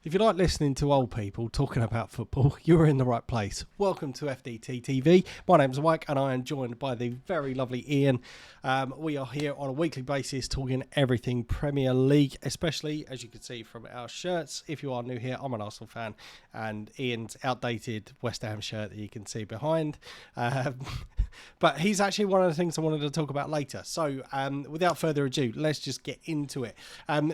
If you like listening to old people talking about football, you're in the right place. Welcome to FDT-TV. My name's Mike and I am joined by the very lovely Ian. We are here on a weekly basis talking everything Premier League, especially, as you can see from our shirts. If you are new here, I'm an Arsenal fan and Ian's outdated West Ham shirt that you can see behind. But he's actually one of the things I wanted to talk about later. So without further ado, let's just get into it.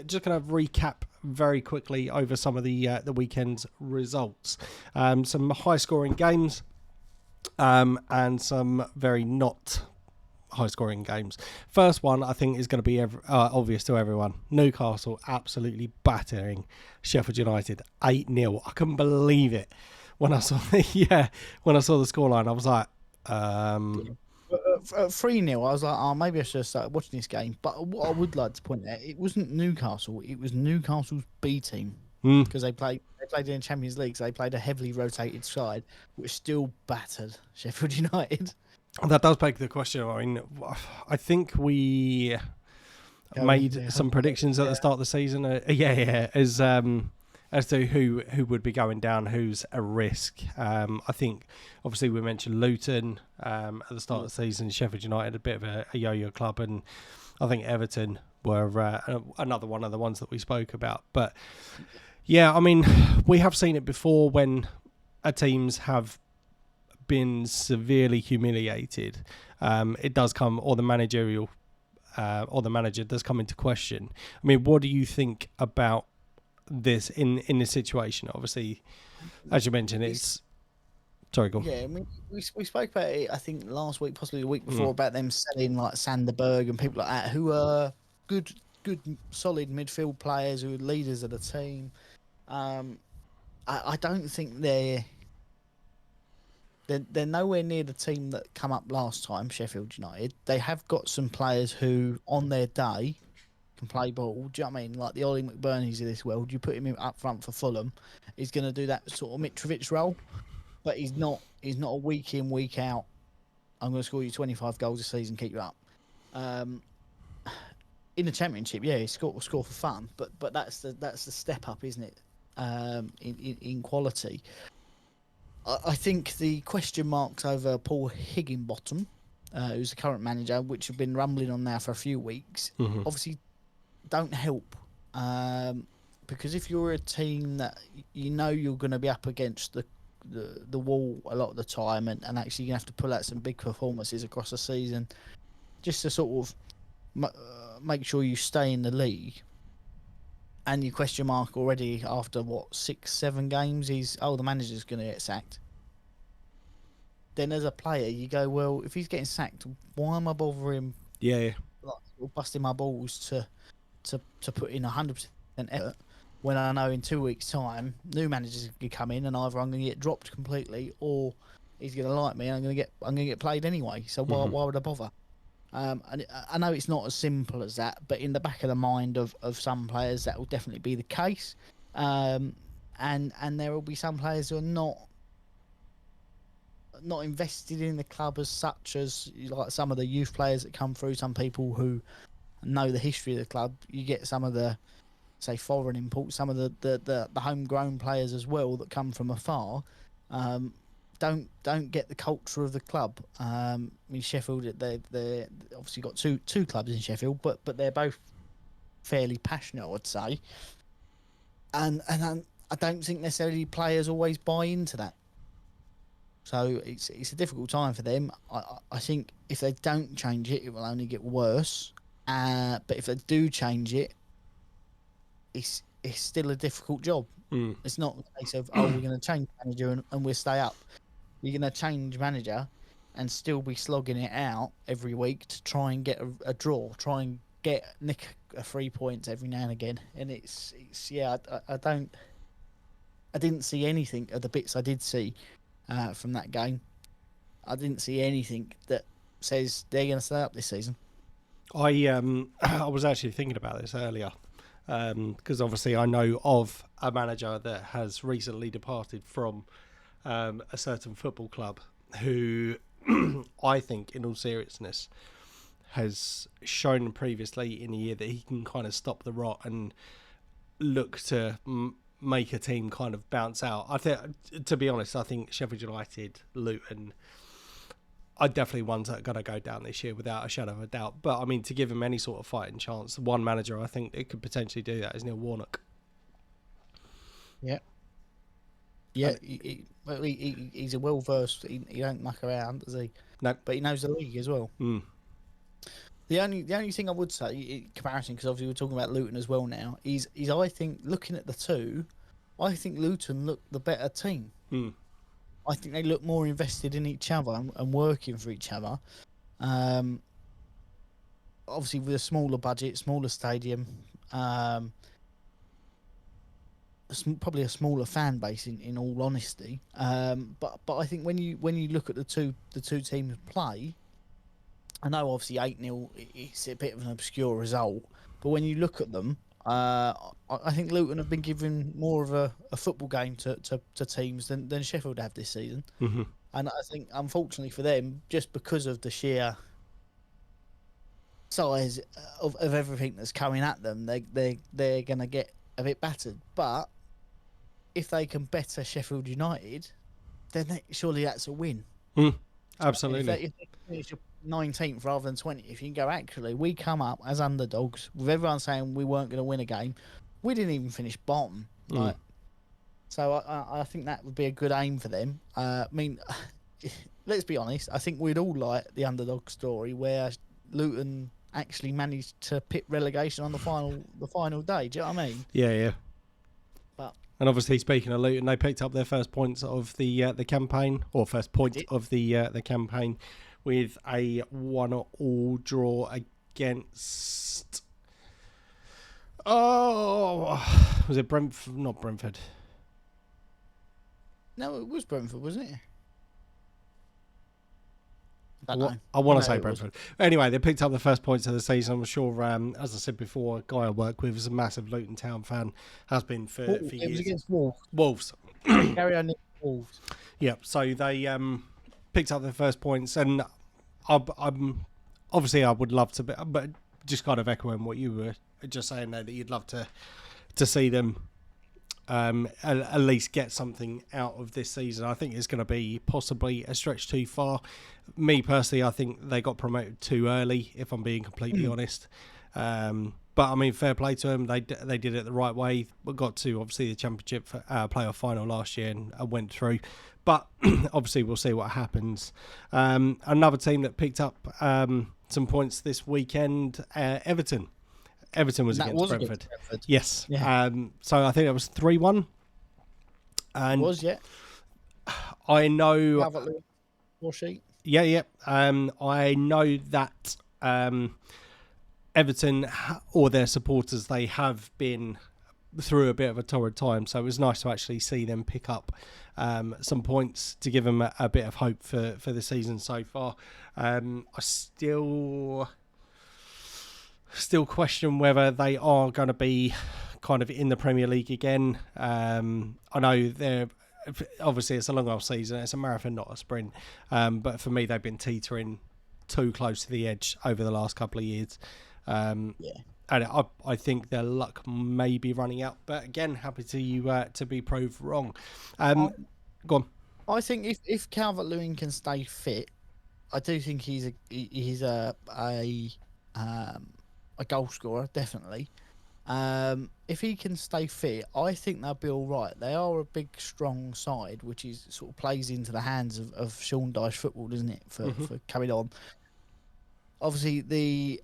Just going to recap very quickly over some of the weekend's results. Some high-scoring games and some very not high-scoring games. First one, I think, is going to be obvious to everyone. Newcastle absolutely battering Sheffield United 8-0. I couldn't believe it when I saw the scoreline. I was like, 3-0, I was like, oh, maybe I should have started watching this game. But what I would like to point out, it wasn't Newcastle, it was Newcastle's B team. Because they played in Champions League, so they played a heavily rotated side, which still battered Sheffield United. That does beg the question. I mean, I think we made some predictions at the start of the season. As to who would be going down, who's a risk. I think, obviously, we mentioned Luton at the start of the season. Sheffield United, a bit of a yo-yo club, and I think Everton were another one of the ones that we spoke about. But yeah, I mean, we have seen it before when teams have been severely humiliated. It does come, or the manager does come into question. I mean, what do you think about this in this situation? Obviously, as you mentioned, it's sorry, go on. Yeah, I mean, we spoke about it, I think, last week, possibly the week before, about them selling like Sanderberg and people like that, who are good, solid midfield players who are leaders of the team. I don't think they're nowhere near the team that come up last time, Sheffield United. They have got some players who, on their day, can play ball. Do you know what I mean? Like the Ollie McBurnies of this world, you put him up front for Fulham, he's going to do that sort of Mitrovic role, but he's not a week in, week out, I'm going to score you 25 goals a season, keep you up. In the Championship, yeah, he score for fun, but that's the step up, isn't it? In quality. I think the question marks over Paul Higginbottom, who's the current manager, which have been rumbling on now for a few weeks, obviously don't help. Because if you're a team that you know you're going to be up against the wall a lot of the time, and actually you have to pull out some big performances across the season just to sort of make sure you stay in the league, and you question mark already after 6-7 games is the manager's going to get sacked. Then as a player you go, well, if he's getting sacked, why am I bothering busting my balls to put in 100% effort when I know in 2 weeks time new managers can come in and either I'm going to get dropped completely or he's going to like me and I'm going to get played anyway, so why would I bother? And I know it's not as simple as that, but in the back of the mind of some players, that will definitely be the case. And there will be some players who are not invested in the club as such, as like some of the youth players that come through, some people who know the history of the club. You get some of the, say, foreign imports, some of the homegrown players as well that come from afar. Don't get the culture of the club. I mean, Sheffield, they obviously got two clubs in Sheffield, but they're both fairly passionate, I would say. And I don't think necessarily players always buy into that. So it's a difficult time for them. I think if they don't change it, it will only get worse. But if they do change it, it's still a difficult job. It's not a case of we're going to change manager and we'll stay up. You're going to change manager and still be slogging it out every week to try and get a draw, try and nick a 3 points every now and again. And it's I didn't see anything of the bits I did see from that game. I didn't see anything that says they're going to stay up this season. I was actually thinking about this earlier because obviously I know of a manager that has recently departed from a certain football club who I think, in all seriousness, has shown previously in the year that he can kind of stop the rot and look to make a team kind of bounce out. I think, to be honest, I think Sheffield United, Luton are definitely ones that are going to go down this year without a shadow of a doubt. But I mean, to give them any sort of fighting chance, one manager I think it could potentially do that is Neil Warnock. Yeah. Yeah, he's a well-versed. He don't muck around, does he? No, but he knows the league as well. Mm. The only thing I would say in comparison, because obviously we're talking about Luton as well now, is I think looking at the two, I think Luton look the better team. Mm. I think they look more invested in each other and working for each other. Obviously with a smaller budget, smaller stadium, probably a smaller fan base in all honesty. But I think when you look at the two teams play, I know obviously 8-0 it's a bit of an obscure result, but when you look at them, I think Luton have been given more of a football game to teams than Sheffield have this season. Mm-hmm. And I think unfortunately for them, just because of the sheer size of everything that's coming at them, they're going to get a bit battered. But if they can better Sheffield United, then surely that's a win. Absolutely. If they finish 19th rather than 20th, if you can go, actually, we come up as underdogs with everyone saying we weren't going to win a game. We didn't even finish bottom. So I think that would be a good aim for them. I mean, let's be honest. I think we'd all like the underdog story where Luton actually managed to pit relegation on the final day. Do you know what I mean? Yeah. But and obviously, speaking of Luton, they picked up their first points of the campaign, or first point of the campaign, with a 1-1 draw against. Oh, was it Brentford? Not Brentford. No, it was Brentford, wasn't it? I want to say Brentford. Anyway, they picked up the first points of the season. I'm sure, as I said before, a guy I work with is a massive Luton Town fan, has been for years. It was against Wolves. Wolves. Carry on, Wolves. Yeah, so they picked up their first points, and I'm obviously I would love to, but just kind of echoing what you were just saying there, that you'd love to see them at least get something out of this season. I think it's going to be possibly a stretch too far. Me personally, I think they got promoted too early, if I'm being completely honest. But I mean, fair play to them. They did it the right way. We got to obviously the Championship playoff final last year and went through. But obviously, we'll see what happens. Another team that picked up some points this weekend, Everton. Everton was against Brentford. Yes. Yeah. So I think it was 3-1. And it was, yeah. I know. Sheet. Yeah. I know that Everton or their supporters, they have been through a bit of a torrid time. So it was nice to actually see them pick up some points to give them a bit of hope for the season so far. I still question whether they are going to be kind of in the Premier League again. I know they're obviously it's a long old season. It's a marathon, not a sprint. But for me, they've been teetering too close to the edge over the last couple of years. And I think their luck may be running out. But again, happy to be proved wrong. Go on. I think if Calvert-Lewin can stay fit, I do think he's a goal scorer, definitely. If he can stay fit, I think they'll be all right. They are a big, strong side, which is sort of plays into the hands of Sean Dyche football, doesn't it? For coming on. Obviously, the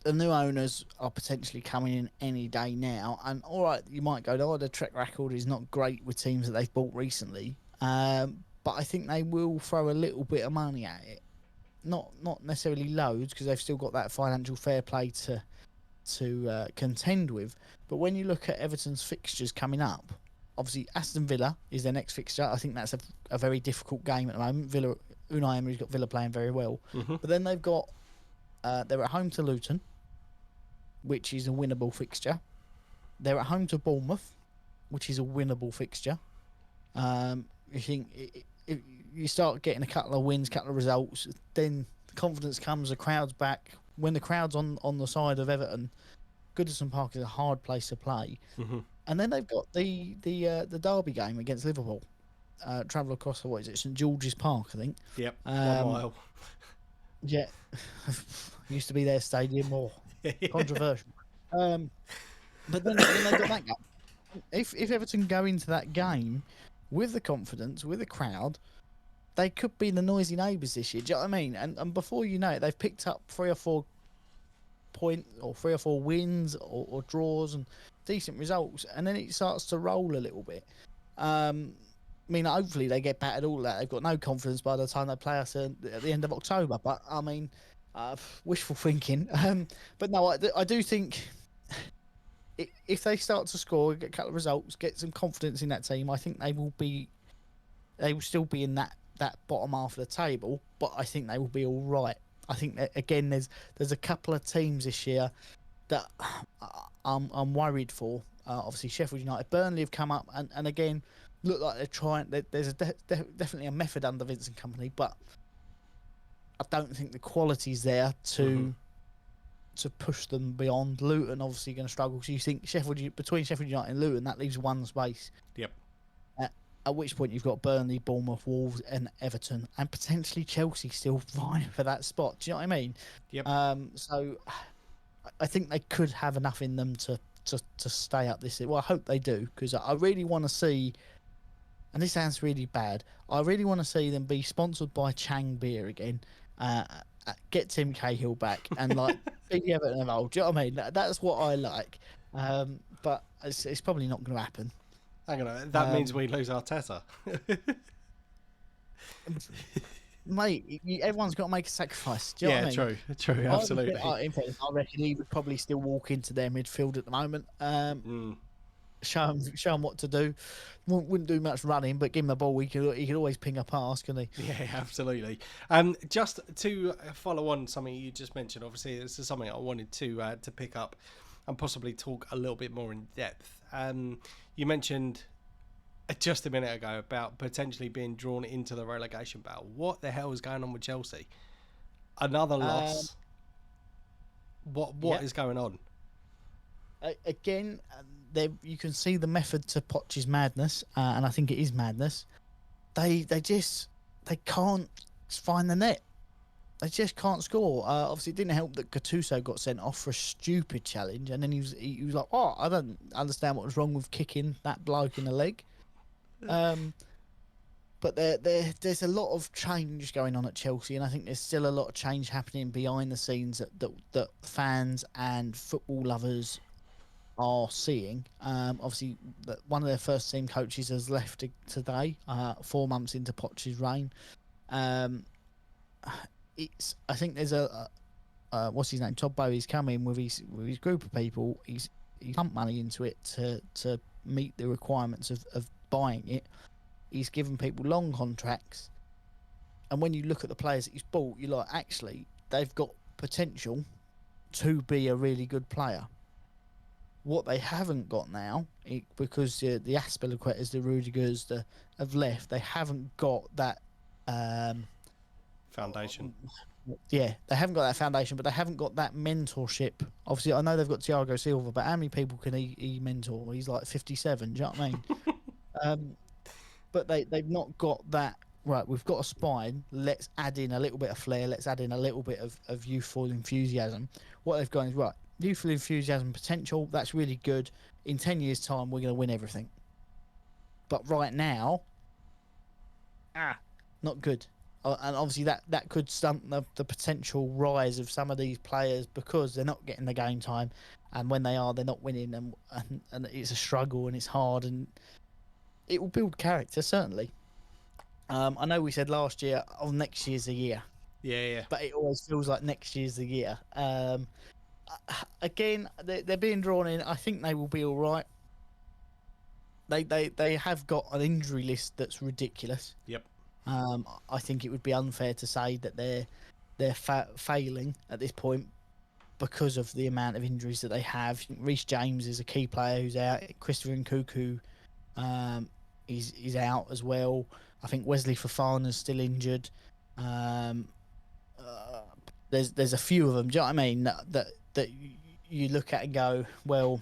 new owners are potentially coming in any day now, and all right, you might go, "Oh, the track record is not great with teams that they've bought recently," but I think they will throw a little bit of money at it. Not necessarily loads, because they've still got that financial fair play to contend with. But when you look at Everton's fixtures coming up, obviously Aston Villa is their next fixture. I think that's a very difficult game at the moment. Unai Emery's got Villa playing very well. But then they've got they're at home to Luton, which is a winnable fixture. They're at home to Bournemouth, which is a winnable fixture. You think if you start getting a couple of wins, couple of results, then confidence comes, the crowd's back. When the crowd's on the side of Everton, Goodison Park is a hard place to play. Mm-hmm. And then they've got the derby game against Liverpool. Travel across what is it, St George's Park, I think. Yep, 1 mile. Yeah, used to be their stadium, more controversial. But then they've got that game. If Everton go into that game with the confidence, with the crowd, they could be the noisy neighbours this year. Do you know what I mean? And before you know it, they've picked up 3 or 4 points or 3 or 4 wins or draws and decent results, and then it starts to roll a little bit. I mean, hopefully they get battered all that. They've got no confidence by the time they play us at the end of October. But I mean, wishful thinking. But no, I do think if they start to score, get a couple of results, get some confidence in that team, I think they will still be in that bottom half of the table. But I think they will be all right. I think that, again, there's a couple of teams this year that I'm worried for. Obviously, Sheffield United, Burnley have come up, and again look like they're trying. There's definitely a method under Vincent Kompany, but I don't think the quality's there to push them beyond. Luton obviously going to struggle. So you think between Sheffield United and Luton, that leaves one space. Yep. At which point you've got Burnley, Bournemouth, Wolves, and Everton, and potentially Chelsea still vying for that spot. Do you know what I mean? Yep. So I think they could have enough in them to stay up this year. Well, I hope they do, because I really want to see, and this sounds really bad, I really want to see them be sponsored by Chang Beer again, get Tim Cahill back, and like be Everton of old. Do you know what I mean? That's what I like. But it's probably not going to happen. Hang on, that means we lose Arteta. Mate, everyone's got to make a sacrifice. Do you know what I mean? True, absolutely. I reckon he would probably still walk into their midfield at the moment. Show him what to do. Wouldn't do much running, but give him the ball. He could always ping a pass, couldn't he? Yeah, absolutely. Just to follow on something you just mentioned, obviously this is something I wanted to pick up and possibly talk a little bit more in depth. You mentioned just a minute ago about potentially being drawn into the relegation battle. What the hell is going on with Chelsea? Another loss. What is going on? Again, you can see the method to Poch's madness, and I think it is madness. They can't find the net. They just can't score. Obviously, it didn't help that Gattuso got sent off for a stupid challenge, and then he was like, "Oh, I don't understand what was wrong with kicking that bloke in the leg." But there's a lot of change going on at Chelsea, and I think there's still a lot of change happening behind the scenes that fans and football lovers are seeing. Obviously, one of their first team coaches has left today, 4 months into Poch's reign. I think there's a what's his name? Todd Bowie's come in with his group of people. He's pumped money into it to meet the requirements of buying it. He's given people long contracts, and when you look at the players that he's bought, you're like, actually, they've got potential to be a really good player. What they haven't got now, because the Aspilicuetas, the Rudigers, have left, they haven't got that foundation. Yeah, they haven't got that foundation, but they haven't got that mentorship. Obviously, I know they've got Thiago Silva, but how many people can he mentor? He's like 57. Do you know what I mean? But they've not got that. Right, we've got a spine. Let's add in a little bit of flair. Let's add in a little bit of youthful enthusiasm. What they've got is, right, youthful enthusiasm, potential. That's really good. In 10 years' time, we're going to win everything. But right now, not good. And obviously that could stunt the potential rise of some of these players, because they're not getting the game time, and when they are, they're not winning, and it's a struggle, and it's hard, and it will build character, certainly. I know we said last year, next year's the year. Yeah. But it always feels like next year's the year. Again, they're being drawn in. I think they will be all right. They have got an injury list that's ridiculous. Yep. I think it would be unfair to say that they're failing at this point because of the amount of injuries that they have. Reece James is a key player who's out. Christopher Nkunku is out as well. I think Wesley Fofana's still injured. There's a few of them. Do you know what I mean? That you look at and go, well,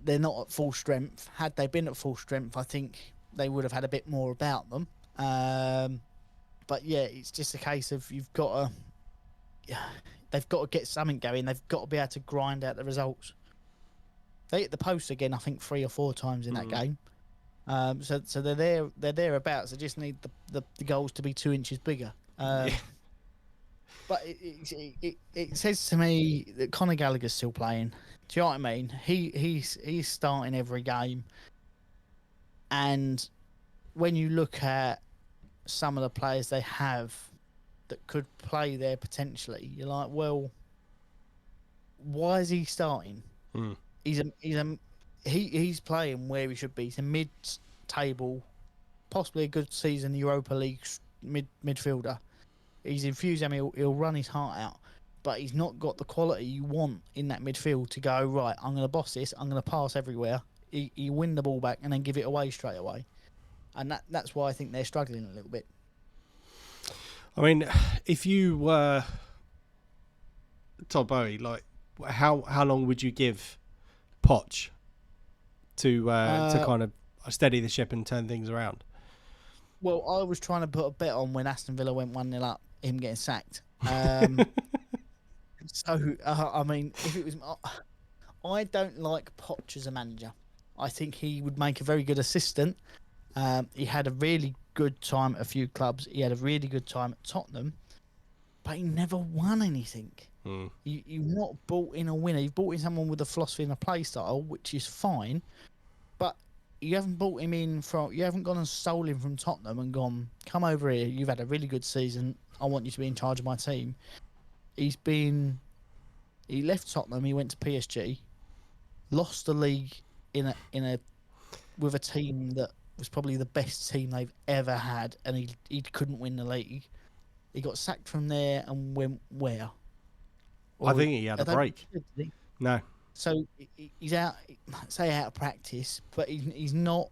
they're not at full strength. Had they been at full strength, I think they would have had a bit more about them. But yeah, it's just a case of they've got to get something going. They've got to be able to grind out the results. They hit the post again, I think 3 or 4 times in that game. So they're thereabouts. They just need the goals to be 2 inches bigger. But it says to me that Conor Gallagher's still playing. Do you know what I mean? He's starting every game, and when you look at some of the players they have that could play there potentially, you're like, well, why is he starting? He's playing where he should be. He's a mid-table, possibly a good season Europa League midfielder. He's enthusiasm. He'll run his heart out, but he's not got the quality you want in that midfield to go, right, I'm going to boss this. I'm going to pass everywhere. He win the ball back and then give it away straight away. And that's why I think they're struggling a little bit. I mean, if you were Todd Bowie, like, how long would you give Poch to kind of steady the ship and turn things around? Well, I was trying to put a bet on when Aston Villa went 1-0 up, him getting sacked. So, I mean, if it was... I don't like Poch as a manager. I think he would make a very good assistant. He had a really good time at a few clubs. He had a really good time at Tottenham, but he never won anything. You've not brought in a winner. You've brought in someone with a philosophy and a play style, which is fine, but you haven't brought him in you haven't gone and stole him from Tottenham and gone, come over here. You've had a really good season. I want you to be in charge of my team. He left Tottenham. He went to PSG, lost the league with a team that was probably the best team they've ever had, and he couldn't win the league. He got sacked from there and went where? I think he had a break. No. So he's out of practice, but he's not.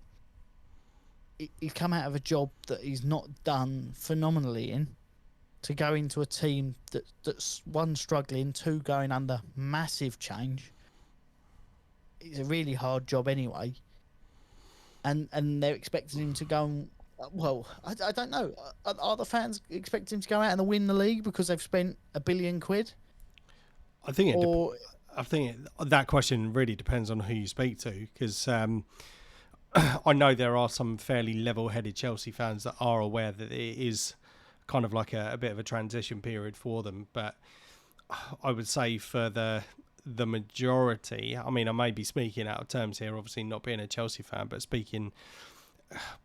He's come out of a job that he's not done phenomenally in, to go into a team that's 1, struggling, 2, going under massive change. It's a really hard job anyway. And they're expecting him to go and, well, I don't know. Are the fans expecting him to go out and win the league because they've spent £1 billion? I think that question really depends on who you speak to, because I know there are some fairly level-headed Chelsea fans that are aware that it is kind of like a bit of a transition period for them. But I would say for the majority, I mean, I may be speaking out of terms here, obviously not being a Chelsea fan, but speaking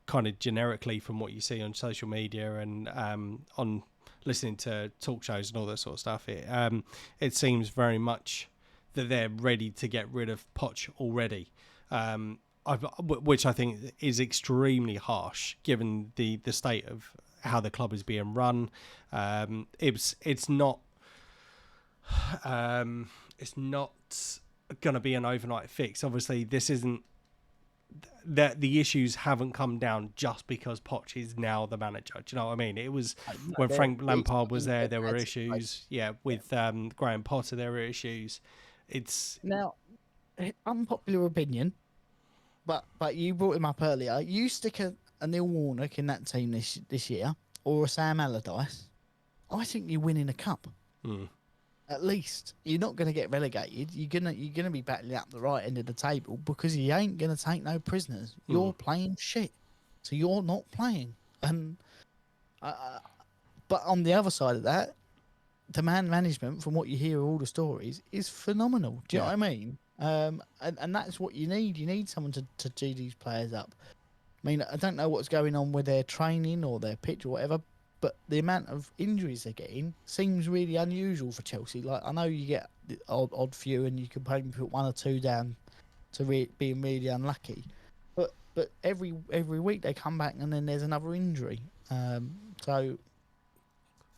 kind of generically from what you see on social media and on listening to talk shows and all that sort of stuff, it seems very much that they're ready to get rid of Poch already, which I think is extremely harsh given the state of how the club is being run. It's not going to be an overnight fix. Obviously, this isn't that the issues haven't come down just because Poch is now the manager. Do you know what I mean? It was when Frank Lampard was there were issues. Yeah, with Graham Potter, there were issues. It's now unpopular opinion, but you brought him up earlier. You stick a Neil Warnock in that team this year, or a Sam Allardyce, I think you're winning a cup. At least you're not going to get relegated. You're gonna be battling up the right end of the table because he ain't going to take no prisoners. You're playing shit, so you're not playing. And but on the other side of that, the man management, from what you hear all the stories, is phenomenal. Do you know what I mean? And that's what you need. You need someone to G these players up. I mean, I don't know what's going on with their training or their pitch or whatever, but the amount of injuries they're getting seems really unusual for Chelsea. Like, I know you get the odd few, and you can probably put 1 or 2 down to being really unlucky. But every week they come back, and then there's another injury. So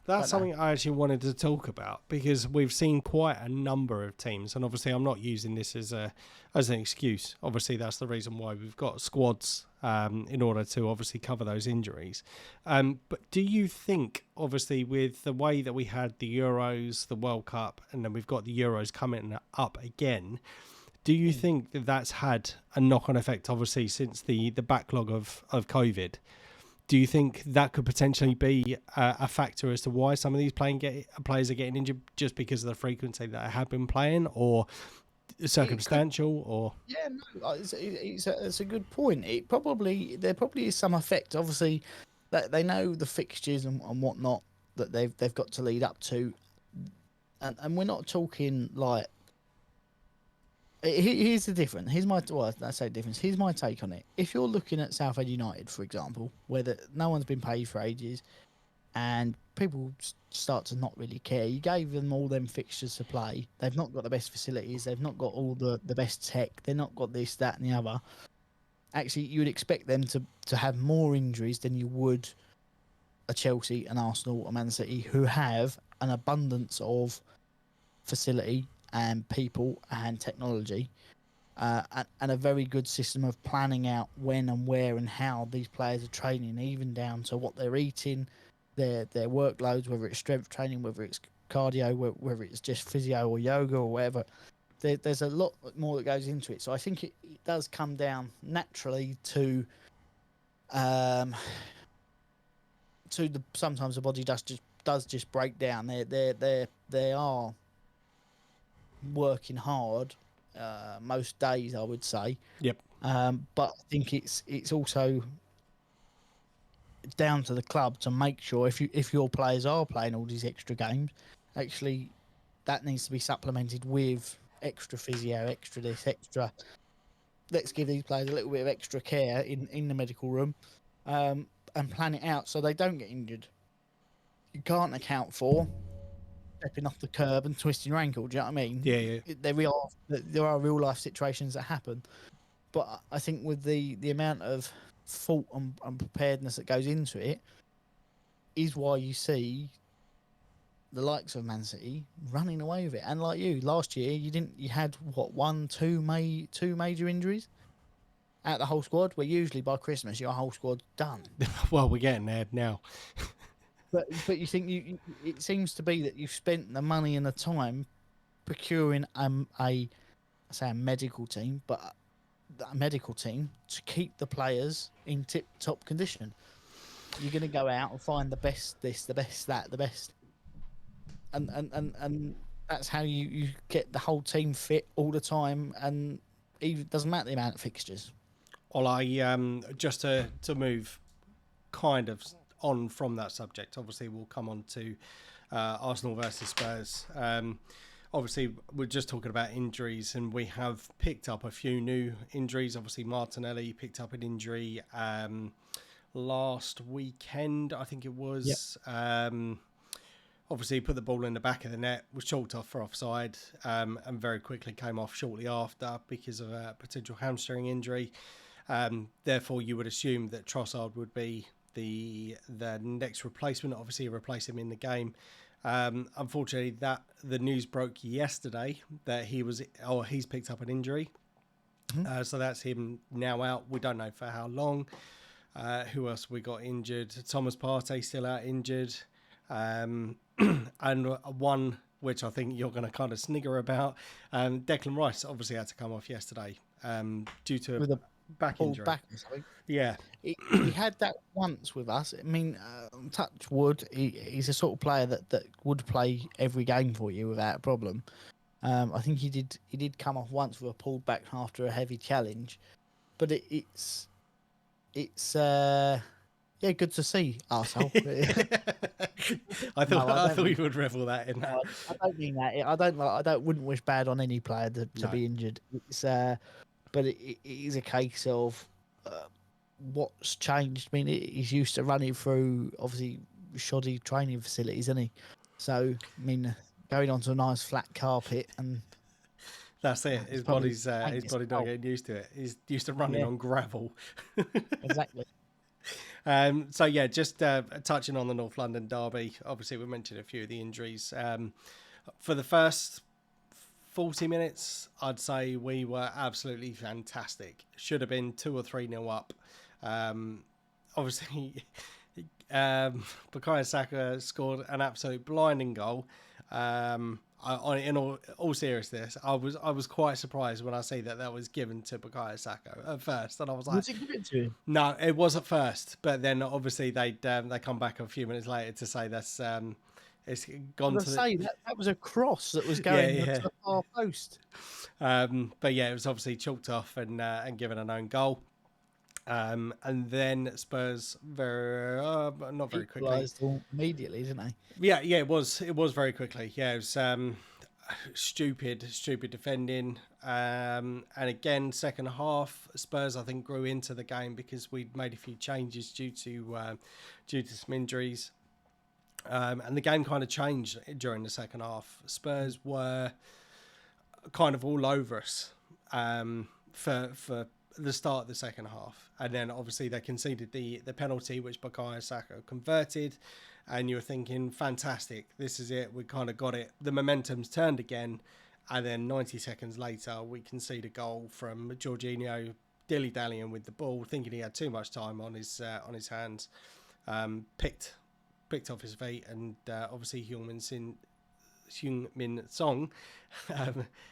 that's something I actually wanted to talk about, because we've seen quite a number of teams, and obviously I'm not using this as an excuse. Obviously, that's the reason why we've got squads in order to obviously cover those injuries. But do you think, obviously, with the way that we had the Euros, the World Cup, and then we've got the Euros coming up again, do you think that that's had a knock-on effect, obviously, since the backlog of COVID? Do you think that could potentially be a factor as to why some of these players are getting injured just because of the frequency that they have been playing, or circumstantial, or? Yeah, no, it's a good point. There probably is some effect. Obviously, that they know the fixtures and whatnot that they've got to lead up to, and we're not talking like. Here's the difference. I say difference. Here's my take on it. If you're looking at Southend United, for example, where no one's been paid for ages, and people start to not really care. You gave them all them fixtures to play. They've not got the best facilities. They've not got all the best tech. They've not got this, that, and the other. Actually, you would expect them to have more injuries than you would a Chelsea, an Arsenal, a Man City, who have an abundance of facility and people and technology, and a very good system of planning out when and where and how these players are training, even down to what they're eating, their workloads, whether it's strength training, whether it's cardio, whether it's just physio or yoga or whatever. There's a lot more that goes into it. So I think it does come down naturally to sometimes the body does just break down. They are working hard most days, I would say. Yep. But I think it's also down to the club to make sure if your players are playing all these extra games, actually that needs to be supplemented with extra physio, extra this, extra. Let's give these players a little bit of extra care in the medical room, and plan it out so they don't get injured. You can't account for stepping off the curb and twisting your ankle. Do you know what I mean? Yeah. There are real life situations that happen, but I think with the amount of thought and preparedness that goes into it is why you see the likes of Man City running away with it. And like you, last year you had what, two major injuries out the whole squad, where usually by Christmas your whole squad's done. Well, we're getting there now. But you think it seems to be that you've spent the money and the time procuring a medical team, but a medical team to keep the players in tip-top condition. You're going to go out and find the best this, the best that, the best, and that's how you get the whole team fit all the time, and it doesn't matter the amount of fixtures. Well, I just to move kind of on from that subject, obviously we'll come on to Arsenal versus Spurs. Obviously we're just talking about injuries, and we have picked up a few new injuries. Obviously Martinelli picked up an injury last weekend, I think it was. Yep. Obviously put the ball in the back of the net, was chalked off for offside, and very quickly came off shortly after because of a potential hamstring injury. Therefore you would assume that Trossard would be the next replacement, obviously replace him in the game. Unfortunately, that the news broke yesterday that he's picked up an injury. Mm-hmm. So that's him now out. We don't know for how long. Who else we got injured? Thomas Partey still out injured. And one which I think you're going to kind of snigger about, Declan Rice obviously had to come off yesterday due to a back injury. Yeah. He had that once with us. I mean, touch wood, he's a sort of player that would play every game for you without a problem. I think he did come off once with a pulled back after a heavy challenge, but it's good to see, arsehole. I thought you would revel that in that. No, I don't mean that. I wouldn't wish bad on any player to be injured. It's but it is a case of what's changed. I mean, he's used to running through obviously shoddy training facilities, isn't he? So I mean, going onto a nice flat carpet and that's it. His body's not getting used to it. He's used to running on gravel. Exactly. So yeah, just touching on the North London derby. Obviously, we mentioned a few of the injuries. For the first 40 minutes, I'd say we were absolutely fantastic. Should have been 2 or 3-0 up. Obviously, Bukayo Saka scored an absolute blinding goal. In all seriousness, I was quite surprised when I see that was given to Bukayo Saka at first, and I was like, Was it given to him? "No, it was at first," but then obviously they come back a few minutes later to say that's it's gone As to I the say, that was a cross that was yeah, going yeah. to the far post. But yeah, it was obviously chalked off and given an own goal. And then Spurs not very quickly. Equalised immediately, didn't they? Yeah, it was very quickly. Yeah, it was stupid defending. And again, second half, Spurs I think grew into the game because we'd made a few changes due to some injuries. And the game kind of changed during the second half. Spurs were kind of all over us for the start of the second half, and then obviously they conceded the penalty which Bukayo Saka converted, and you were thinking, fantastic, this is it, we kind of got it, the momentum's turned again. And then 90 seconds later we concede a goal from Jorginho dilly-dallying with the ball, thinking he had too much time on his hands, picked off his feet, and obviously Heung-min Song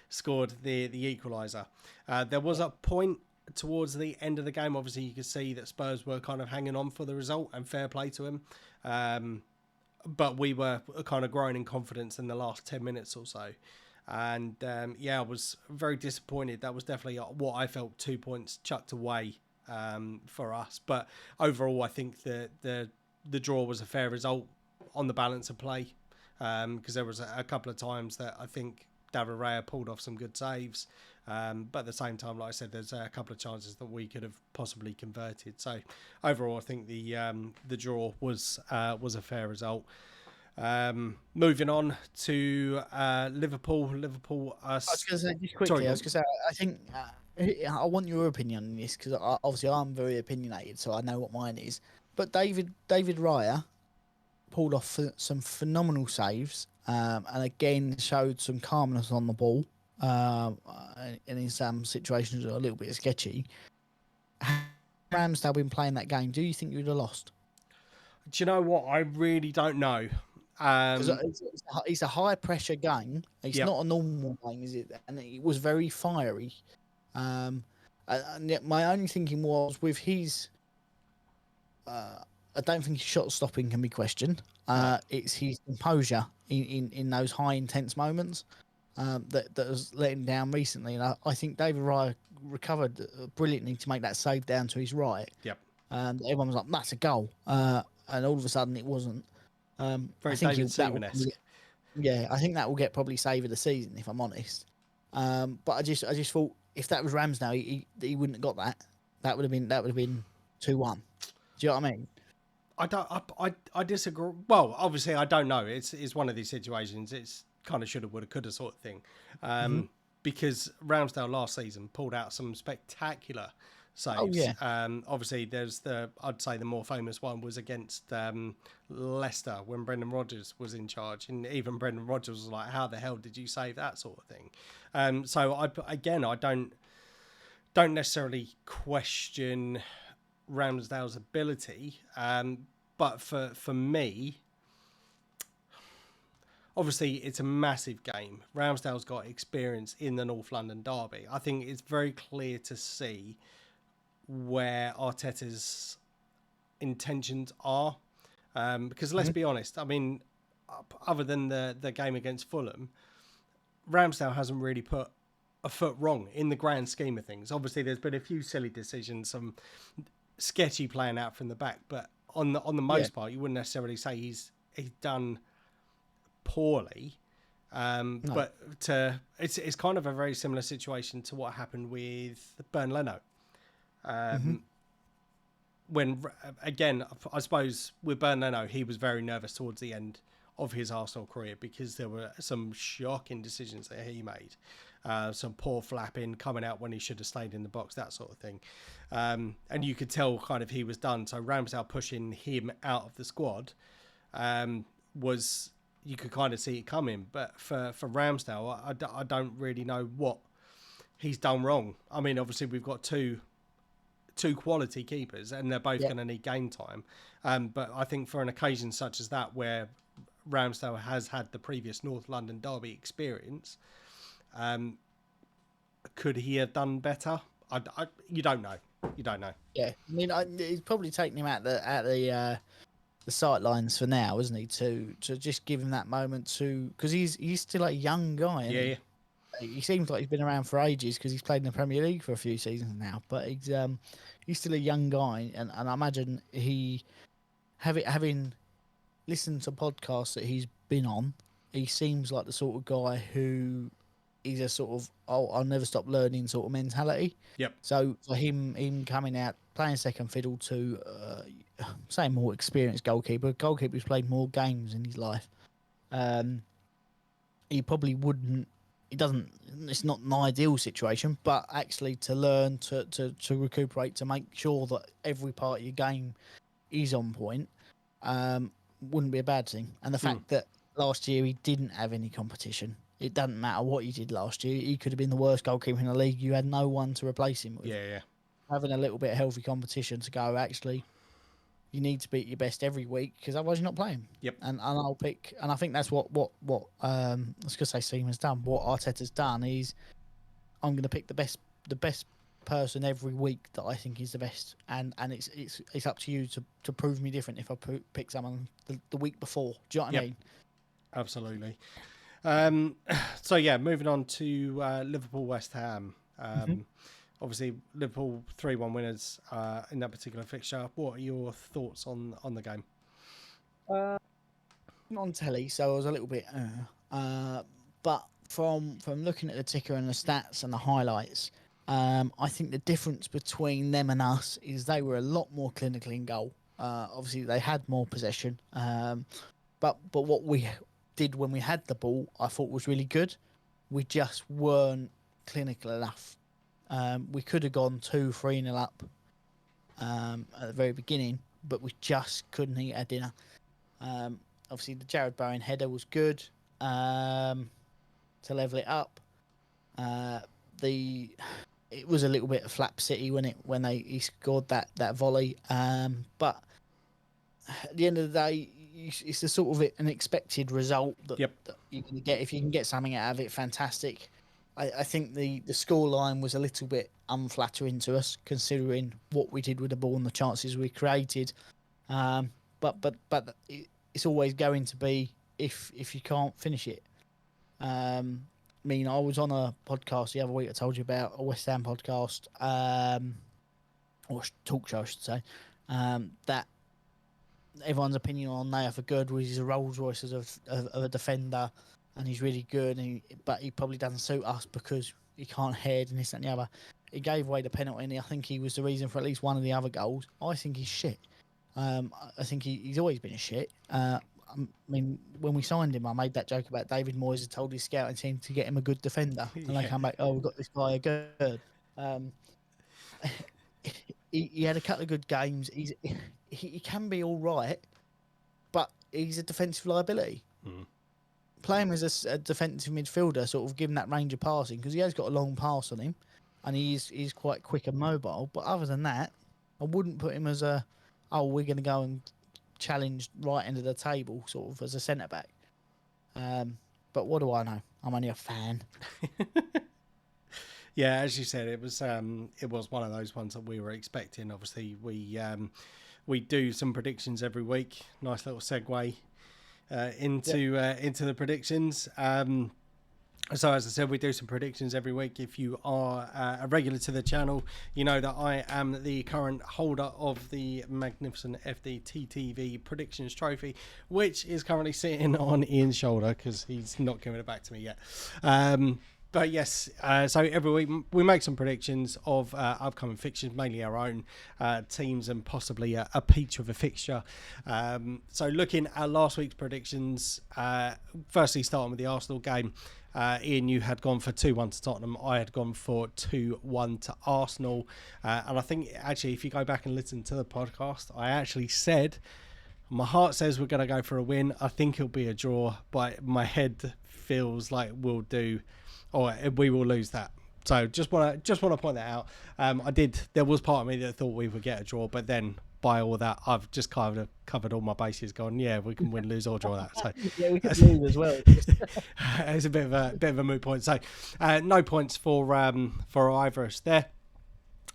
scored the equaliser. There was a point towards the end of the game, obviously you could see that Spurs were kind of hanging on for the result, and fair play to him. But we were kind of growing in confidence in the last 10 minutes or so. And I was very disappointed. That was definitely what I felt 2 points chucked away for us. But overall, I think the draw was a fair result on the balance of play, because there was a couple of times that I think David Raya pulled off some good saves, but at the same time, like I said, there's a couple of chances that we could have possibly converted. So overall, I think the draw was a fair result. Moving on to Liverpool. I was going to say just quickly. Sorry, I was going to say I think I want your opinion on this because obviously I'm very opinionated, so I know what mine is. But David Raya pulled off some phenomenal saves, and again showed some calmness on the ball. And in some situations are a little bit sketchy. Ramsdale been playing that game. Do you think you'd have lost? Do you know what? I really don't know. It's a high pressure game. It's Yep. not a normal game, is it? And it was very fiery. And yet my only thinking was with his. I don't think his shot stopping can be questioned. It's his composure in those high intense moments that was letting down recently. And I think David Raya recovered brilliantly to make that save down to his right. Yep. And everyone was like, "That's a goal," and all of a sudden it wasn't. Very I think David Seaman-esque. Yeah, I think that will get probably save of the season if I'm honest. But I just thought if that was Ramsdale, he wouldn't have got that. That would have been 2-1. Do you know what I mean? I disagree. Well, obviously I don't know. It's one of these situations. It's kind of shoulda, woulda, coulda sort of thing. Because Ramsdale last season pulled out some spectacular saves. Oh, yeah. Obviously there's I'd say the more famous one was against Leicester when Brendan Rodgers was in charge, and even Brendan Rodgers was like, how the hell did you save that sort of thing? So I don't necessarily question Ramsdale's ability, but for me, obviously it's a massive game. Ramsdale's got experience in the North London derby. I think it's very clear to see where Arteta's intentions are, because let's be honest, I mean, other than the game against Fulham, Ramsdale hasn't really put a foot wrong in the grand scheme of things. Obviously there's been a few silly decisions, some sketchy playing out from the back, but on the most part you wouldn't necessarily say he's done poorly. No. But it's kind of a very similar situation to what happened with Bernd Leno. When again, I suppose with Bernd Leno, he was very nervous towards the end of his Arsenal career because there were some shocking decisions that he made, some poor flapping, coming out when he should have stayed in the box, that sort of thing, and you could tell kind of he was done. So Ramsdale pushing him out of the squad was, you could kind of see it coming. But for Ramsdale, I don't really know what he's done wrong. I mean, obviously we've got two two quality keepers, and they're both Yeah. going to need game time. But I think for an occasion such as that, where Ramsdale has had the previous North London derby experience, could he have done better? You don't know. You don't know. Yeah, I mean, he's probably taking him out the sidelines for now, isn't he? To just give him that moment because he's still a young guy. Isn't Yeah. he seems like he's been around for ages because he's played in the Premier League for a few seasons now. But he's still a young guy, and I imagine having listened to podcasts that he's been on, he seems like the sort of guy who is a sort of I'll never stop learning sort of mentality. Yep. So for him coming out playing second fiddle to say more experienced goalkeeper who's played more games in his life, he probably wouldn't. It doesn't. It's not an ideal situation, but actually to learn to recuperate, to make sure that every part of your game is on point, wouldn't be a bad thing. And the fact that last year he didn't have any competition, it doesn't matter what he did last year. He could have been the worst goalkeeper in the league. You had no one to replace him with. Yeah. Having a little bit of healthy competition to go, actually, you need to be at your best every week because otherwise you're not playing. Yep. And I'll pick, and I think that's what I was gonna say Seaman's done. What Arteta's done is, I'm gonna pick the best person every week that I think is the best, and it's up to you to prove me different if I pick someone the week before. Do you know what I mean? Absolutely. So yeah, moving on to Liverpool West Ham. Obviously, Liverpool 3-1 winners in that particular fixture. What are your thoughts on the game? On telly, so I was a little bit, but from looking at the ticker and the stats and the highlights, I think the difference between them and us is they were a lot more clinical in goal. Obviously, they had more possession, but what we did when we had the ball, I thought was really good. We just weren't clinical enough. We could have gone 2-3-0 up at the very beginning, but we just couldn't eat our dinner. Obviously, the Jared Bowen header was good to level it up. It was a little bit of flap city when he scored that volley, but at the end of the day, it's a sort of an expected result that you can get. If you can get something out of it, fantastic. I think the scoreline was a little bit unflattering to us, considering what we did with the ball and the chances we created. But it's always going to be if you can't finish it. I mean, I was on a podcast the other week. I told you about a West Ham podcast, or talk show, I should say. That everyone's opinion on Naya for good was he's a Rolls Royce of a defender. And he's really good, but he probably doesn't suit us because he can't head and this and the other. He gave away the penalty, and I think he was the reason for at least one of the other goals. I think he's shit. I think he's always been a shit. I mean, when we signed him, I made that joke about David Moyes had told his scouting team to get him a good defender, and they come back, we've got this guy a good. He had a couple of good games. He can be all right, but he's a defensive liability. Play him as a defensive midfielder, sort of give him that range of passing, because he has got a long pass on him, and he's quite quick and mobile. But other than that, I wouldn't put him as we're going to go and challenge right end of the table, sort of as a centre back. But what do I know? I'm only a fan. Yeah, as you said, it was one of those ones that we were expecting. Obviously, we do some predictions every week. Nice little segue into the predictions. So as I said, we do some predictions every week. If you are a regular to the channel, you know that I am the current holder of the magnificent FDT-TV predictions trophy, which is currently sitting on Ian's shoulder because he's not giving it back to me yet. But yes, so every week we make some predictions of upcoming fixtures, mainly our own teams and possibly a peach of a fixture. So looking at last week's predictions, firstly starting with the Arsenal game, Ian, you had gone for 2-1 to Tottenham. I had gone for 2-1 to Arsenal. And I think actually if you go back and listen to the podcast, I actually said, my heart says we're going to go for a win. I think it'll be a draw, but my head feels like we'll do... or we will lose that So just want to point that out. There was part of me that thought we would get a draw, but then by all that, I've just kind of covered all my bases. Gone, yeah, we can win, lose, or draw that. So yeah, we can lose as well. it's a bit of a moot point. So no points for either of us there.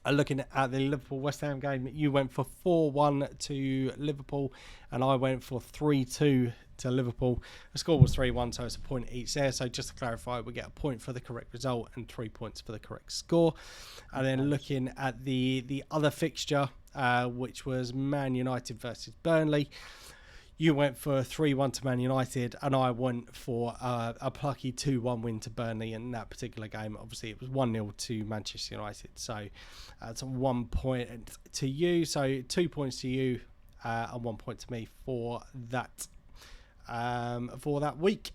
Looking at the Liverpool-West Ham game, you went for 4-1 to Liverpool, and I went for 3-2 to Liverpool. The score was 3-1, so it's a point each there. So just to clarify, we get a point for the correct result and 3 points for the correct score. And then looking at the other fixture, which was Man United versus Burnley, you went for a 3-1 to Man United, and I went for a plucky 2-1 win to Burnley in that particular game. Obviously, it was 1-0 to Manchester United. So it's 1 point to you. So 2 points to you and 1 point to me for that week.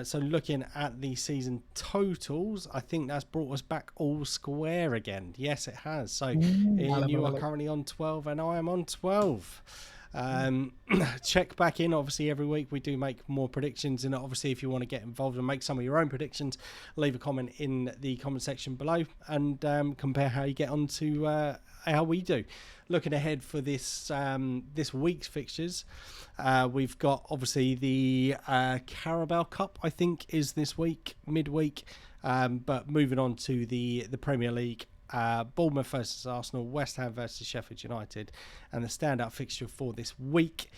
So looking at the season totals, I think that's brought us back all square again. Yes, it has. So Ian, you are currently on 12 and I am on 12. Check back in. Obviously every week we do make more predictions, and obviously if you want to get involved and make some of your own predictions, leave a comment in the comment section below and compare how you get on to how we do. Looking ahead for this week's fixtures, we've got obviously the Carabao Cup, I think, is this week, midweek, but moving on to the Premier League. Bournemouth versus Arsenal, West Ham versus Sheffield United, and the standout fixture for this week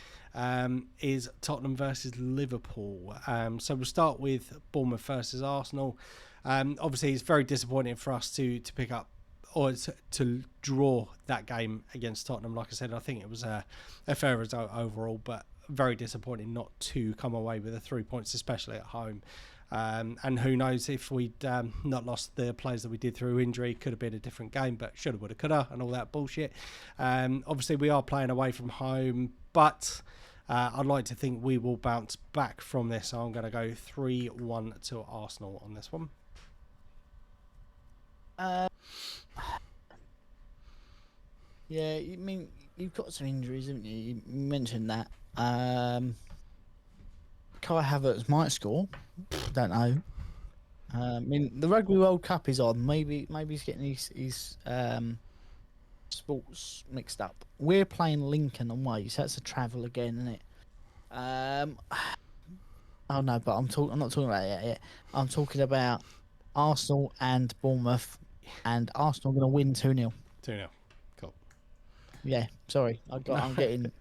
is Tottenham versus Liverpool. So we'll start with Bournemouth versus Arsenal. Obviously, it's very disappointing for us to pick up or to draw that game against Tottenham. Like I said, I think it was a fair result overall, but very disappointing not to come away with the 3 points, especially at home. And who knows, if we'd not lost the players that we did through injury, could have been a different game, but shoulda, woulda, coulda, and all that bullshit. Obviously, we are playing away from home, but I'd like to think we will bounce back from this. So I'm going to go 3-1 to Arsenal on this one. Yeah, I mean, you've got some injuries, haven't you? You mentioned that. Kai Havertz might score. Don't know. I mean, the Rugby World Cup is on. Maybe he's getting his sports mixed up. We're playing Lincoln away, so that's a travel again, isn't it? Oh no, but I'm not talking about that yet. I'm talking about Arsenal and Bournemouth, and Arsenal going to win 2-0. 2-0. Cool. Yeah, sorry, I'm getting.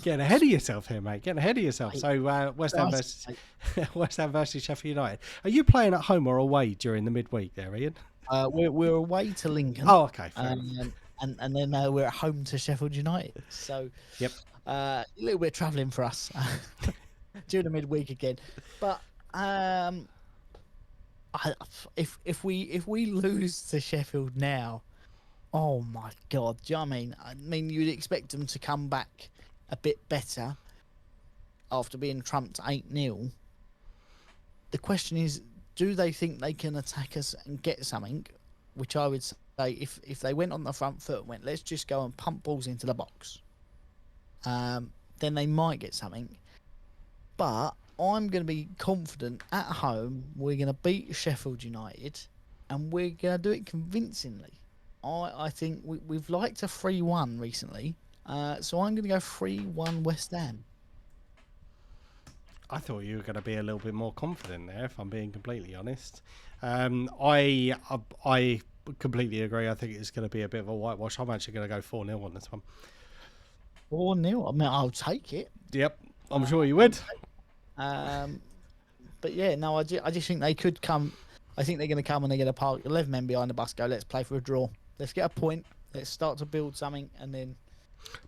Getting ahead of yourself here, mate. Getting ahead of yourself. So West Ham versus Sheffield United. Are you playing at home or away during the midweek there, Ian? We're away to Lincoln. Oh, okay. And then we're at home to Sheffield United. So yep. A little bit of travelling for us during the midweek again. But if we lose to Sheffield now, oh my God! Do you know what I mean? I mean, you'd expect them to come back a bit better after being trumped 8-0. The question is, do they think they can attack us and get something? Which I would say, if they went on the front foot and went, let's just go and pump balls into the box, then they might get something. But I'm going to be confident at home we're going to beat Sheffield United, and we're going to do it convincingly. I think we've liked a 3-1 recently, so I'm going to go 3-1 West Ham. I thought you were going to be a little bit more confident there, if I'm being completely honest. I completely agree. I think it's going to be a bit of a whitewash. I'm actually going to go 4-0 on this one. 4-0? I mean, I'll take it. Yep, I'm sure you would. But yeah, no, I just think they could come. I think they're going to come and they're going to park 11 men behind the bus, go, let's play for a draw. Let's get a point. Let's start to build something, and then.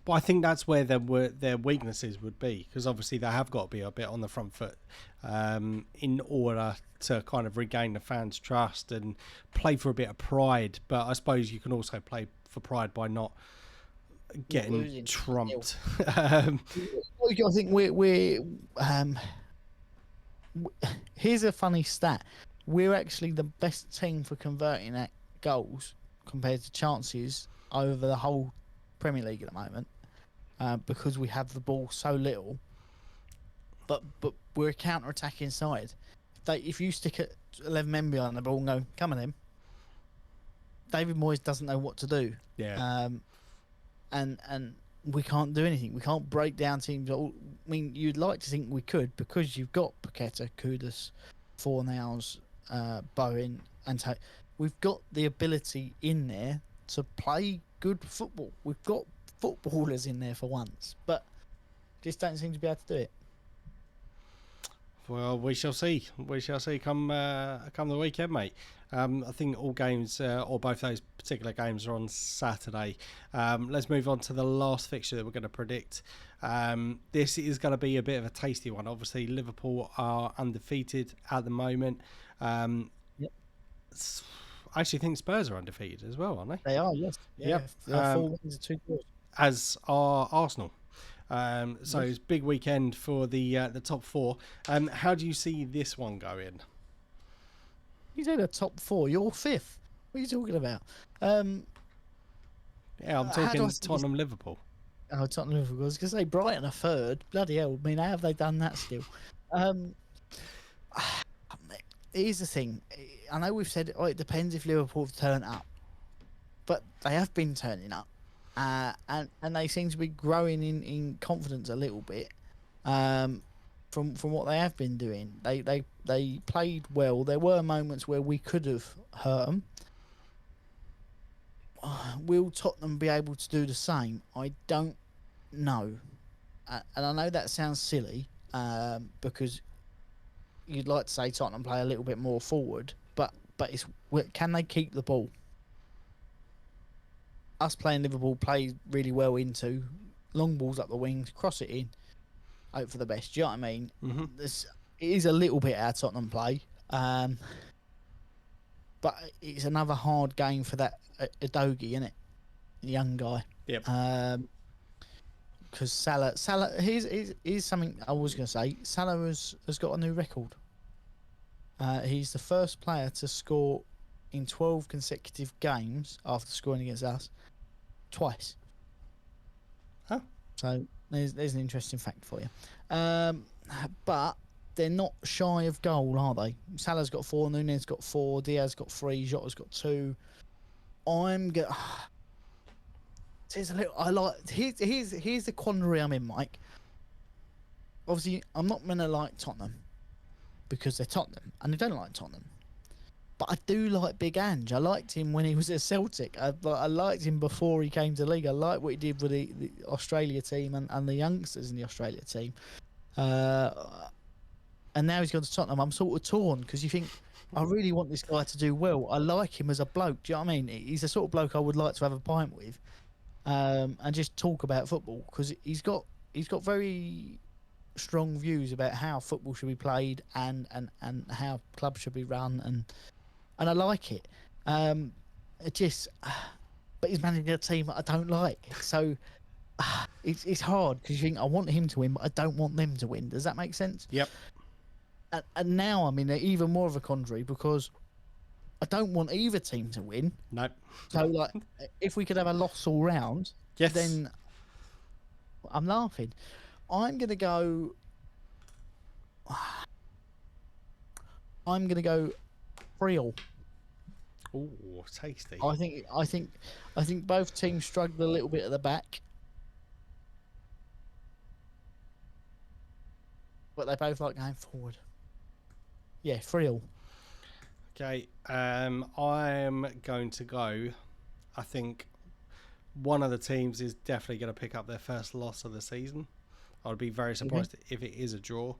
But I think that's where their weaknesses would be, because obviously they have got to be a bit on the front foot in order to kind of regain the fans' trust and play for a bit of pride. But I suppose you can also play for pride by not getting trumped. I think we're here's a funny stat. We're actually the best team for converting at goals compared to chances over the whole Premier League at the moment, because we have the ball so little. But we're a counter-attacking side. If you stick at 11 men behind the ball and go, come on, him, David Moyes doesn't know what to do. Yeah. And we can't do anything. We can't break down teams. I mean, you'd like to think we could because you've got Paqueta, Kudus, Fornals, Bowen, and we've got the ability in there to play good football. We've got footballers in there for once, but just don't seem to be able to do it. Well, we shall see. We shall see come the weekend, mate. I think all games, or both those particular games, are on Saturday. Let's move on to the last fixture that we're going to predict. This is going to be a bit of a tasty one. Obviously, Liverpool are undefeated at the moment. Yep. I actually think Spurs are undefeated as well, aren't they? They are, yes. Yep. They're 4 wins and 2 draws. As are Arsenal. So it's a big weekend for the top 4. How do you see this one going? You say the top 4. You're 5th. What are you talking about? Yeah, I'm talking Tottenham, Liverpool. Oh, Tottenham, Liverpool. I was going to say Brighton are 3rd. Bloody hell. I mean, how have they done that still? Here's the thing. I know we've said it depends if Liverpool have turned up. But they have been turning up. And they seem to be growing in confidence a little bit from what they have been doing. They played well. There were moments where we could have hurt them. Will Tottenham be able to do the same? I don't know. And I know that sounds silly because you'd like to say Tottenham play a little bit more forward, but it's can they keep the ball? Us playing Liverpool play really well into long balls up the wings, cross it in, hope for the best. Do you know what I mean? Mm-hmm. It is a little bit our Tottenham play, but it's another hard game for that Udogie, isn't it? The young guy. Yep. Because Salah. Here's something I was going to say. Salah has got a new record. He's the first player to score in 12 consecutive games after scoring against us twice. Huh. So there's an interesting fact for you. But they're not shy of goal, are they? Salah's got 4, Nunez got 4, Diaz got 3, Jota's got 2. Here's the quandary I'm in, Mike. Obviously, I'm not gonna like Tottenham because they're Tottenham and they don't like Tottenham. But I do like Big Ange. I liked him when he was at Celtic. I liked him before he came to the league. I liked what he did with the Australia team and the youngsters in the Australia team. And now he's gone to Tottenham. I'm sort of torn because you think, I really want this guy to do well. I like him as a bloke. Do you know what I mean? He's the sort of bloke I would like to have a pint with and just talk about football because he's got very strong views about how football should be played and how clubs should be run and I like it. But he's managing a team that I don't like. So it's hard because you think I want him to win, but I don't want them to win. Does that make sense? Yep. And now I'm in even more of a quandary because I don't want either team to win. No. So, like, if we could have a loss all round, Yes. then I'm laughing. I'm going to go 3-3. Oh, tasty. I think both teams struggled a little bit at the back, but they both like going forward. Yeah, 3-3. Okay, I'm going to go. I think one of the teams is definitely going to pick up their first loss of the season. I would be very surprised if it is a draw.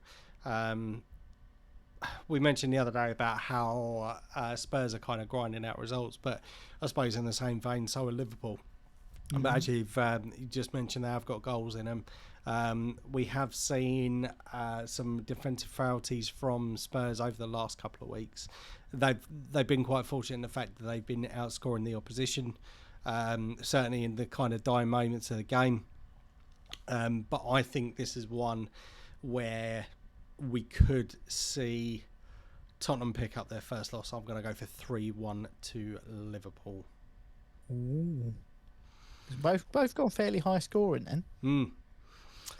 We mentioned the other day about how Spurs are kind of grinding out results, but I suppose in the same vein, so are Liverpool. Mm-hmm. But actually, you just mentioned they have got goals in them. We have seen some defensive frailties from Spurs over the last couple of weeks. They've been quite fortunate in the fact that they've been outscoring the opposition, certainly in the kind of dying moments of the game. But I think this is one where we could see Tottenham pick up their first loss. I'm going to go for 3-1 to Liverpool. Ooh. Both got fairly high scoring then.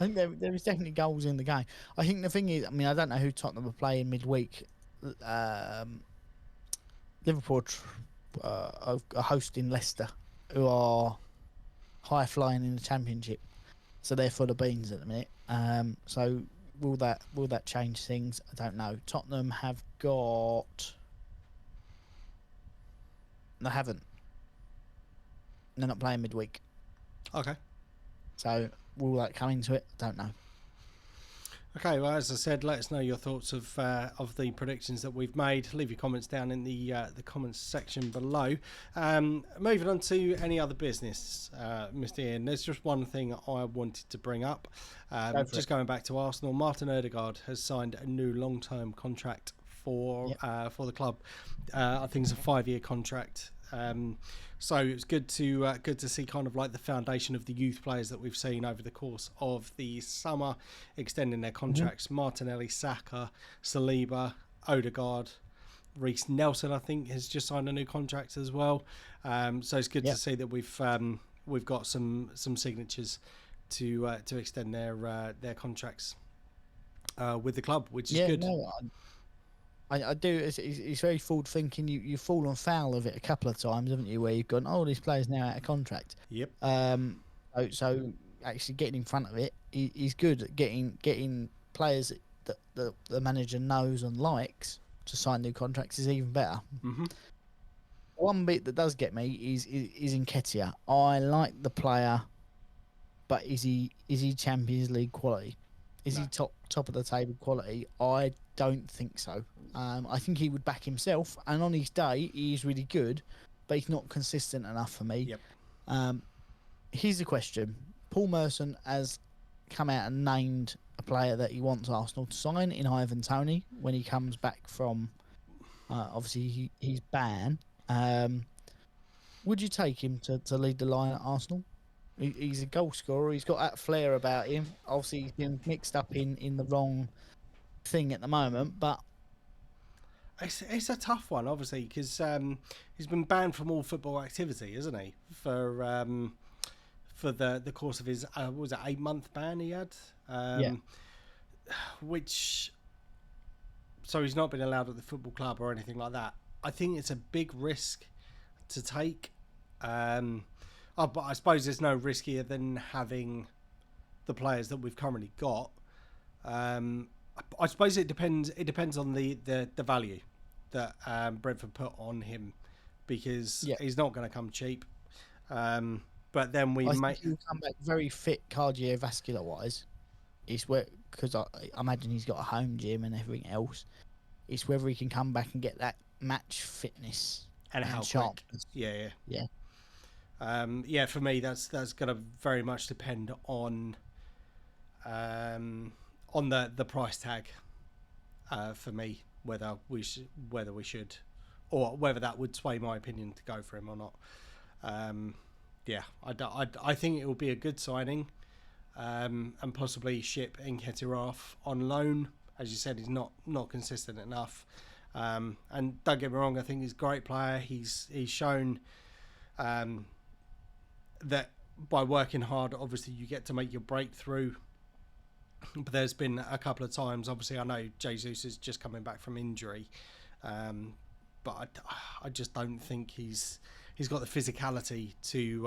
I think there is definitely goals in the game. I think the thing is, I mean, I don't know who Tottenham are playing midweek. Liverpool are hosting Leicester, who are high flying in the Championship, so they're full of beans at the minute. So will that change things? I don't know. Tottenham have got. They haven't. They're not playing midweek. Okay. So will that come into it? I don't know. Okay, well, as I said, let us know your thoughts of the predictions that we've made. Leave your comments down in the comments section below. Moving on to any other business, Mr. Ian, there's just one thing I wanted to bring up. Going back to Arsenal, Martin Ødegaard has signed a new long-term contract for the club. I think it's a 5-year contract. So it's good to see kind of like the foundation of the youth players that we've seen over the course of the summer extending their contracts. Martinelli, Saka, Saliba, Ødegaard, Reece Nelson, I think, has just signed a new contract as well. So it's good to see that we've got some signatures to extend their contracts with the club, which is good. No, I do. It's very forward thinking. You've fallen foul of it a couple of times, haven't you? Where you've gone, oh, this player's now out of contract. Yep. So actually getting in front of it is good. At getting players that the manager knows and likes to sign new contracts is even better. Mm-hmm. One bit that does get me is Nketiah. I like the player, but is he Champions League quality? Is he top of the table quality? I don't think so. I think he would back himself, and on his day, he is really good, but he's not consistent enough for me. Yep. Here's the question. Paul Merson has come out and named a player that he wants Arsenal to sign in Ivan Toney when he comes back from, obviously, his ban. Would you take him to lead the line at Arsenal? He's a goal scorer. He's got that flair about him. Obviously, he's been mixed up in the wrong thing at the moment, but it's a tough one, obviously, because he's been banned from all football activity, isn't he? For the course of his what was it, 8-month ban he had? Which, so he's not been allowed at the football club or anything like that. I think it's a big risk to take. But I suppose there's no riskier than having the players that we've currently got. I suppose it depends. It depends on the value that Brentford put on him, because he's not going to come cheap. But then I think he'll come back very fit cardiovascular wise. It's where, because I imagine he's got a home gym and everything else. It's whether he can come back and get that match fitness and how sharpness. Yeah. For me, that's going to very much depend on the price tag. For me, whether we should, or whether that would sway my opinion to go for him or not. I think it will be a good signing, and possibly ship Nketiah off on loan. As you said, he's not consistent enough. And don't get me wrong, I think he's a great player. He's shown that by working hard, obviously you get to make your breakthrough. But there's been a couple of times, obviously I know Jesus is just coming back from injury, but I just don't think he's got the physicality to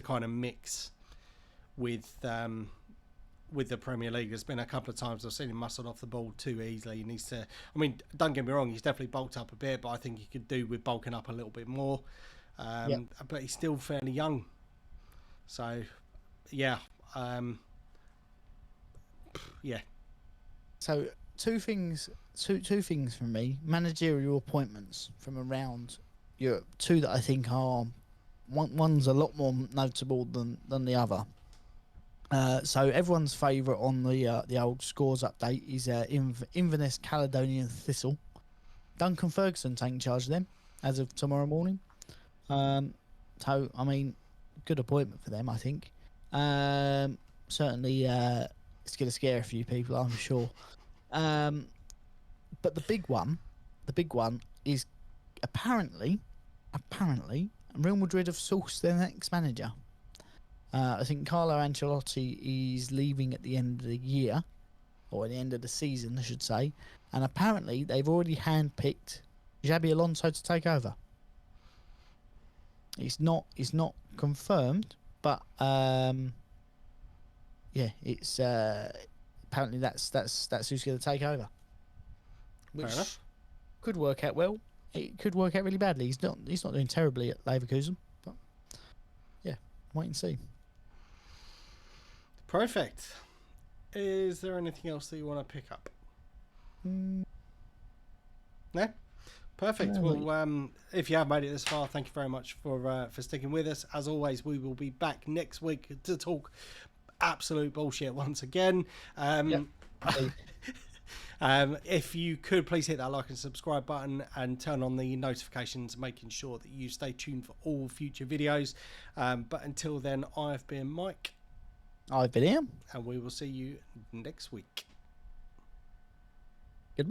kind of mix with the Premier League. There's been a couple of times I've seen him muscle off the ball too easily. He needs to, I mean, don't get me wrong, he's definitely bulked up a bit, but I think he could do with bulking up a little bit more. But he's still fairly young. So, So two things from me: managerial appointments from around Europe. Two that I think are one's a lot more notable than the other. So everyone's favourite on the old scores update is Inverness Caledonian Thistle. Duncan Ferguson taking charge of them as of tomorrow morning. So I mean, good appointment for them, I think. Certainly, it's going to scare a few people, I'm sure. But the big one is apparently Real Madrid have sourced their next manager. I think Carlo Ancelotti is leaving at the end of the year, or at the end of the season, I should say. And apparently they've already handpicked Xabi Alonso to take over. It's not confirmed, but yeah, it's apparently that's who's going to take over, Fair which enough. could work out well. It could work out really badly. He's not doing terribly at Leverkusen, but yeah, wait and see. Perfect. Is there anything else that you want to pick up? No? Perfect. No, Well, if you have made it this far, thank you very much for sticking with us. As always, we will be back next week to talk absolute bullshit once again. Yep. If you could please hit that like and subscribe button and turn on the notifications, making sure that you stay tuned for all future videos. But until then, I've been Mike. I've been here. And we will see you next week.